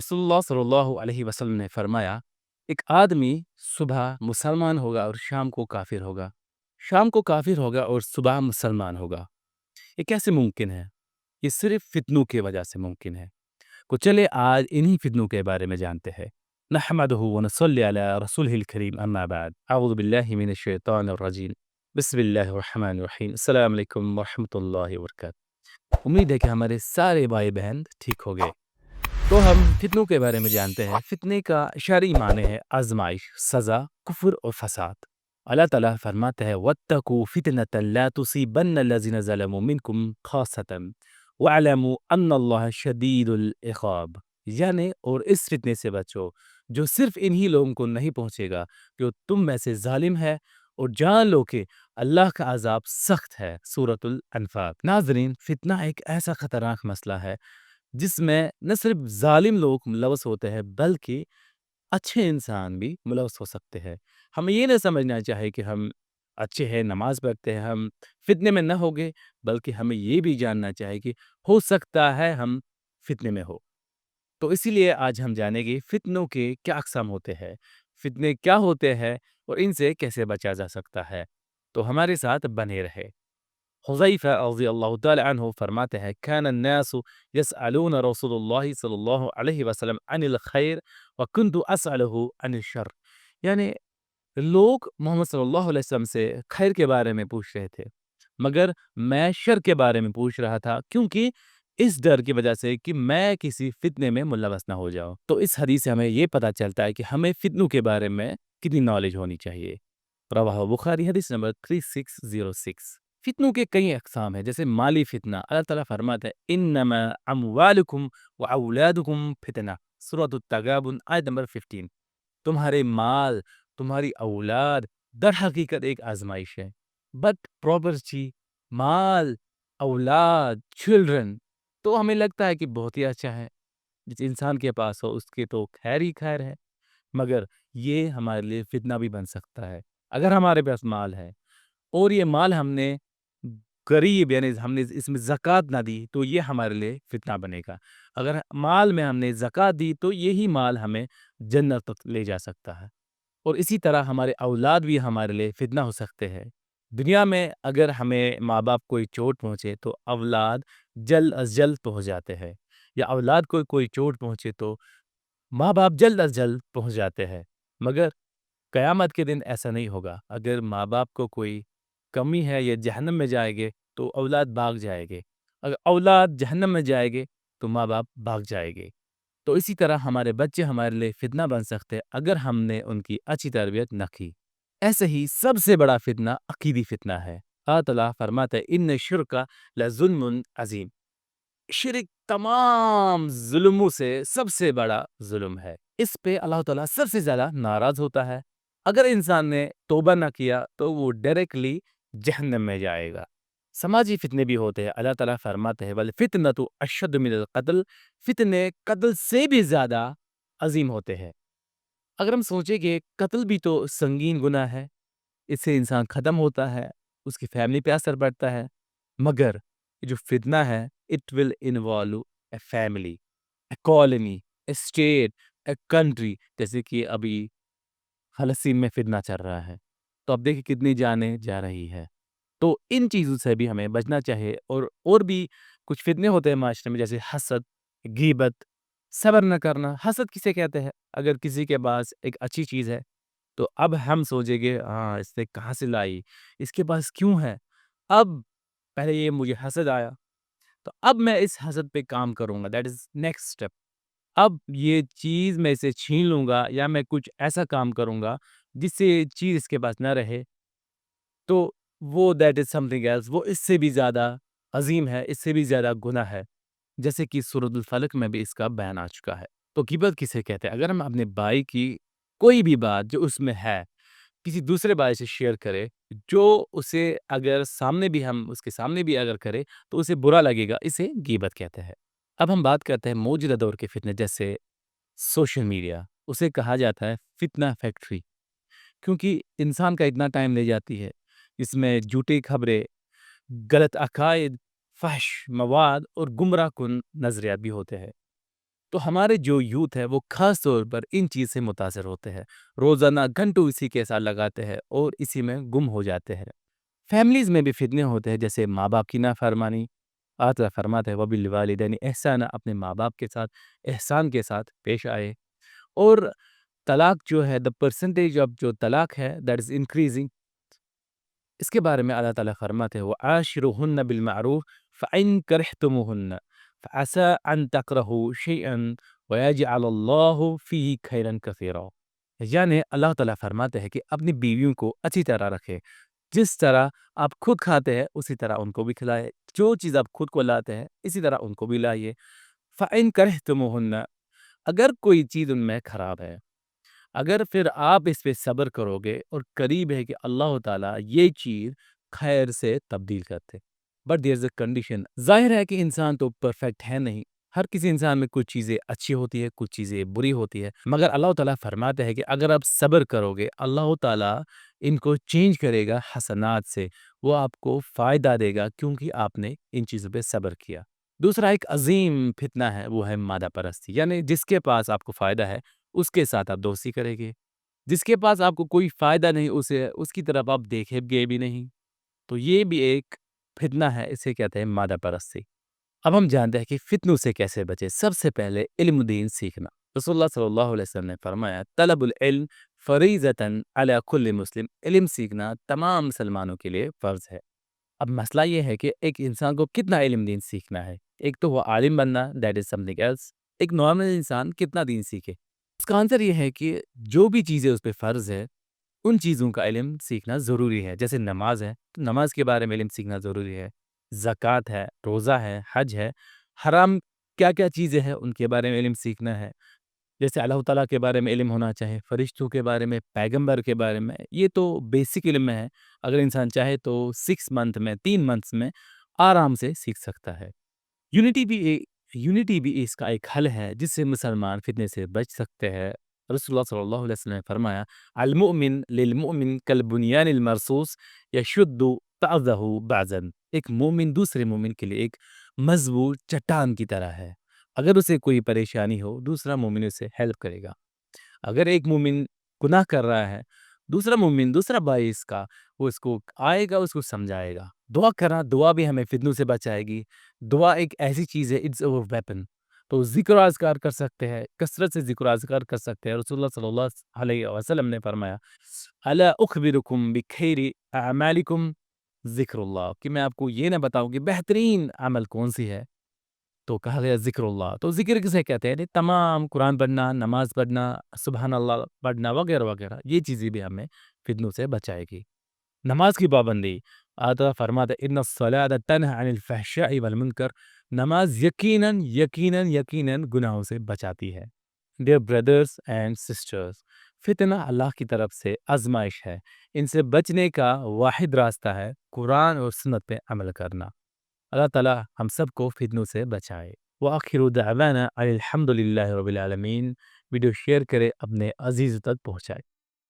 रसूल अल्लाह सल्लल्लाहु अलैहि वसल्लम ने फरमाया, एक आदमी सुबह मुसलमान होगा और शाम को काफिर होगा, शाम को काफिर होगा और सुबह मुसलमान होगा। ये कैसे मुमकिन है? ये सिर्फ फितनों की वजह से मुमकिन है। तो चले आज इन्हीं फितनों के बारे में जानते हैं। नहमदुहु व नसल्ली अला रसूलिहिल करीम, अम्मा बाद, अऊज़ु बिल्लाहि मिनश शैतानिर रजीम, बिस्मिल्लाहिर रहमानिर रहीम, अस्सलाम वालेकुम व रहमतुल्लाहि व बरकातहू। उम्मीद है कि हमारे सारे भाई बहन ठीक हो गए। तो हम फितनों के बारे में जानते हैं। फितने का शरई माने है आजमाइश, सज़ा, कुफ्र और फसाद। अल्लाह ताला फरमाता है, वत्तकू फितनतन ला तुसीबन्न लज़ीना ज़लमू मिनकुम खासतन वअलमू अन्नल्लाह शदीदुल इक़ाब। यानी और इस फितने से बचो जो सिर्फ इन्हीं लोगों को नहीं पहुंचेगा जो तुम में से जालिम है, और जान लो कि अल्लाह का अजाब सख्त है। सूरतुल अनफाल। नाज़रीन, फितना एक ऐसा खतरनाक मसला है जिसमें न सिर्फ ज़ालिम लोग मुलव्वस होते हैं बल्कि अच्छे इंसान भी मुलव्वस हो सकते हैं। हमें ये नहीं समझना चाहिए कि हम अच्छे हैं, नमाज़ पढ़ते हैं, हम फ़ितने में न होंगे, बल्कि हमें ये भी जानना चाहिए कि हो सकता है हम फ़ितने में हो। तो इसीलिए आज हम जानेंगे फ़ितनों के क्या अक़साम होते हैं, फ़ितने क्या होते हैं और इनसे कैसे बचा जा सकता है। तो हमारे साथ बने रहे। हुज़ैफ़ा रज़ियल्लाहु तआला अन्हु फरमाते हैं, कान अन्नासु यसअलून रसूलुल्लाह सल्लल्लाहु अलैहि वसल्लम अनिल खैर व कुन्तु असअलुहु अनिल शर। यानी लोग मोहम्मद सल्लल्लाहु अलैहि वसल्लम से खैर के बारे में पूछ रहे थे, मगर मैं शर के बारे में पूछ रहा था, क्योंकि इस डर की वजह से कि मैं किसी फितने में मुलव्वस ना हो जाऊं। तो इस हदीस से हमें ये पता चलता है कि हमें फितनों के बारे में कितनी नॉलेज होनी चाहिए। रवाह बुखारी, हदीस नंबर 3606। फितनों के कई अक़साम हैं, जैसे माली फितना। अल्लाह ताला फरमाता है, इन्नमा अमवालुकुम व औलादुकुम फितना। सूरत अत-तगाबुन, आयत नंबर 15। तुम्हारे माल, तुम्हारी औलाद दर हकीकत एक आजमाइश है। बट प्रॉपर्टी, माल, औलाद, चिल्ड्रन, तो हमें लगता है कि बहुत ही अच्छा है। जिस इंसान के पास हो उसके तो खैर ही खैर है, मगर ये हमारे लिए फितना भी बन सकता है। अगर हमारे पास माल है और ये माल हमने गरीब यानी हमने इसमें ज़कात ना दी, तो ये हमारे लिए फितना बनेगा। अगर माल में हमने ज़कात दी तो यही माल हमें जन्नत तक ले जा सकता है। और इसी तरह हमारे औलाद भी हमारे लिए फितना हो सकते हैं। दुनिया में अगर हमें माँ-बाप कोई चोट पहुँचे तो औलाद जल्द अज़ जल्द पहुँच जाते हैं, या औलाद को कोई चोट पहुँचे तो माँ-बाप जल्द अज़ जल्द पहुँच जाते हैं। मगर क़यामत के दिन ऐसा नहीं होगा। अगर माँ-बाप को कोई कमी है, ये जहन्नम में जाएँगे तो औलाद भाग जाएँगे। अगर औलाद जहन्नम में जाएँगे तो माँ-बाप भाग जाएँगे। तो इसी तरह हमारे बच्चे हमारे लिए फितना बन सकते हैं अगर हमने उनकी अच्छी तरबियत न की। ऐसे ही सबसे बड़ा फितना अकीदी फितना है। अल्लाह ताला फरमाता है, इन्न शिर्क लज़ुल्मुन अज़ीम। शिर्क तमाम जुल्मों से सबसे बड़ा जुल्म है। इस पे अल्लाह ताला सबसे ज़्यादा नाराज़ होता है। अगर इंसान ने तौबा न किया तो वो डायरेक्टली जहन्नम में जाएगा। समाजी फितने भी होते हैं। अल्लाह ताला फरमाते हैं, वल फितनतु अशद्दु मिनल क़त्ल। फितने कत्ल से भी ज़्यादा अज़ीम होते हैं। अगर हम सोचें कि कत्ल भी तो संगीन गुनाह है, इससे इंसान ख़त्म होता है, उसकी फैमिली पे असर पड़ता है। मगर ये जो फितना है, it will involve a family, a colony, a state, a country. जैसे कि अभी फ़लस्तीन में फितना चल रहा है, तो अब देखिए कितनी जानें जा रही है। तो इन चीज़ों से भी हमें बचना चाहिए। और भी कुछ फितने होते हैं माशरे में, जैसे हसद, गीबत, सब्र न करना। हसद किसे कहते हैं? अगर किसी के पास एक अच्छी चीज़ है तो अब हम सोचेंगे, हाँ, इसने कहाँ से लाई? इसके पास क्यों है? अब पहले ये मुझे हसद आया, तो अब मैं इस हसद पे काम करूँगा, दैट इज़ नेक्स्ट स्टेप। अब ये चीज़ मैं इसे छीन लूँगा या मैं कुछ ऐसा काम करूँगा जिससे ये चीज़ इसके पास ना रहे। तो वो दैट इज़ समथिंग एल्स, वो इससे भी ज़्यादा अज़ीम है, इससे भी ज़्यादा गुनाह है। जैसे कि सूरतुल फलक में भी इसका बयान आ चुका है। तो ग़ीबत किसे कहते हैं? अगर हम अपने भाई की कोई भी बात जो उसमें है, किसी दूसरे भाई से शेयर करें, जो उसे अगर सामने भी हम उसके सामने भी अगर करें, तो उसे बुरा लगेगा, इसे ग़ीबत कहते हैं। अब हम बात करते हैं मौजूदा दौर के फ़ितने, जैसे सोशल मीडिया। उसे कहा जाता है फ़ितना फैक्ट्री, क्योंकि इंसान का इतना टाइम ले जाती है। इसमें झूठी खबरें, गलत अकायद, फ़हश मवाद और गुमराह कुन नज़रियात भी होते हैं। تو ہمارے جو یوتھ ہے وہ خاص طور پر ان چیز سے متاثر ہوتے ہیں، روزانہ گھنٹوں اسی کے ساتھ لگاتے ہیں اور اسی میں گم ہو جاتے ہیں۔ فیملیز میں بھی فتنے ہوتے ہیں، جیسے ماں باپ کی نافرمانی۔ اللہ تعالیٰ فرماتے ہیں وَبِالْوَالِدَيْنِ احسانا، اپنے ماں باپ کے ساتھ احسان کے ساتھ پیش آئے۔ اور طلاق جو ہے، دا پرسنٹیج آف جو طلاق ہے دیٹ از انکریزنگ، اس کے بارے میں اللہ تعالیٰ فرماتے ہیں وَعَاشِرُهُنَّ بِالْمَعْرُوفِ فَإِن كَرِهْتُمُوهُنَّ فَعَسَىٰ أَن تَكْرَهُوا شَيْئًا وَيَجْعَلَ اللَّهُ فِيهِ خَيْرًا كَثِيرًا۔ یعنی اللہ تعالیٰ فرماتے ہیں کہ اپنی بیویوں کو اچھی طرح رکھے، جس طرح آپ خود کھاتے ہیں اسی طرح ان کو بھی کھلائے، جو چیز آپ خود کو لاتے ہیں اسی طرح ان کو بھی لائیے۔ فَإِن كَرِهْتُمُوهُنَّ، اگر کوئی چیز ان میں خراب ہے، اگر پھر آپ اس پہ صبر کرو گے اور قریب ہے کہ اللہ تعالیٰ یہ چیز خیر سے تبدیل کرتے، but there is a condition. ظاہر ہے کہ انسان تو پرفیکٹ ہے نہیں، ہر کسی انسان میں کچھ چیزیں اچھی ہوتی ہے، کچھ چیزیں بری ہوتی ہے، مگر اللہ تعالیٰ فرماتے ہیں کہ اگر آپ صبر کرو گے اللہ تعالیٰ ان کو چینج کرے گا حسنات سے، وہ آپ کو فائدہ دے گا کیونکہ آپ نے ان چیزوں پہ صبر کیا۔ دوسرا ایک عظیم فتنہ ہے، وہ ہے مادہ پرستی، یعنی جس کے پاس آپ کو فائدہ ہے اس کے ساتھ آپ دوستی کریں گے، جس کے پاس آپ کو کوئی فائدہ نہیں اس کی طرف آپ دیکھیں گے بھی نہیں، تو یہ بھی ایک فتنہ ہے، اسے کہتے ہیں مادہ پرستی۔ اب ہم جانتے ہیں کہ فتنوں سے کیسے بچے۔ سب سے پہلے علم دین سیکھنا۔ رسول اللہ صلی اللہ علیہ وسلم نے فرمایا طلب العلم فریضۃ علی کل مسلم، علم سیکھنا تمام مسلمانوں کے لیے فرض ہے۔ اب مسئلہ یہ ہے کہ ایک انسان کو کتنا علم دین سیکھنا ہے۔ ایک تو وہ عالم بننا، دیٹ از سمتھنگ ایلس۔ ایک نارمل انسان کتنا دین سیکھے؟ اس کا آنسر یہ ہے کہ جو بھی چیزیں اس پہ فرض ہے ان چیزوں کا علم سیکھنا ضروری ہے۔ جیسے نماز ہے تو نماز کے بارے میں علم سیکھنا ضروری ہے، زکوٰۃ ہے، روزہ ہے، حج ہے، حرام کیا کیا چیزیں ہیں ان کے بارے میں علم سیکھنا ہے۔ جیسے اللہ تعالیٰ کے بارے میں علم ہونا چاہیے، فرشتوں کے بارے میں، پیغمبر کے بارے میں، یہ تو بیسک علم میں ہے۔ اگر انسان چاہے تو 6 منتھ میں، 3 منتھس میں آرام سے سیکھ سکتا ہے۔ یونٹی بھی اس کا ایک حل ہے جس سے مسلمان فتنے سے بچ سکتے ہیں۔ رسول اللہ صلی اللہ علیہ وسلم نے فرمایا المؤمن للمؤمن کالبنیان المرصوص یشد بعضہ بعضا، ایک مومن دوسرے مومن کے لیے ایک مضبوط چٹان کی طرح ہے۔ اگر اسے کوئی پریشانی ہو دوسرا مومن اسے ہیلپ کرے گا۔ اگر ایک مومن گناہ کر رہا ہے، دوسرا مومن، دوسرا بھائی اس کا، وہ اس کو آئے گا، اس کو سمجھائے گا۔ دعا کرنا، دعا بھی ہمیں فتنوں سے بچائے گی۔ دعا ایک ایسی چیز ہے، اٹس اوور ویپن۔ تو ذکر و اذکار کر سکتے ہیں، کثرت سے ذکر و اذکار کر سکتے ہیں۔ رسول اللہ صلی اللہ علیہ وسلم نے فرمایا الا اخبرکم بخیر اعمالکم ذکر اللہ، کہ میں آپ کو یہ نہ بتاؤں کہ بہترین عمل کون سی ہے، تو کہا گیا ذکر اللہ۔ تو ذکر کسے کہتے ہیں؟ تمام قرآن پڑھنا، نماز پڑھنا، سبحان اللہ پڑھنا وغیرہ وغیرہ، یہ چیزیں بھی ہمیں فتنوں سے بچائے گی۔ نماز کی پابندی، آتا فرماتا ان الصلاۃ تنہی عن الفحشاء والمنکر، نماز یقیناً یقیناً یقیناً گناہوں سے بچاتی ہے۔ ڈیئر بردرز اینڈ سسٹرز، فتنہ اللہ کی طرف سے آزمائش ہے، ان سے بچنے کا واحد راستہ ہے قرآن اور سنت پہ عمل کرنا۔ اللہ تعالیٰ ہم سب کو فتنوں سے بچائے۔ وآخر دعوانا الحمد للہ رب العالمین۔ ویڈیو شیئر کرے، اپنے عزیز تک پہنچائے۔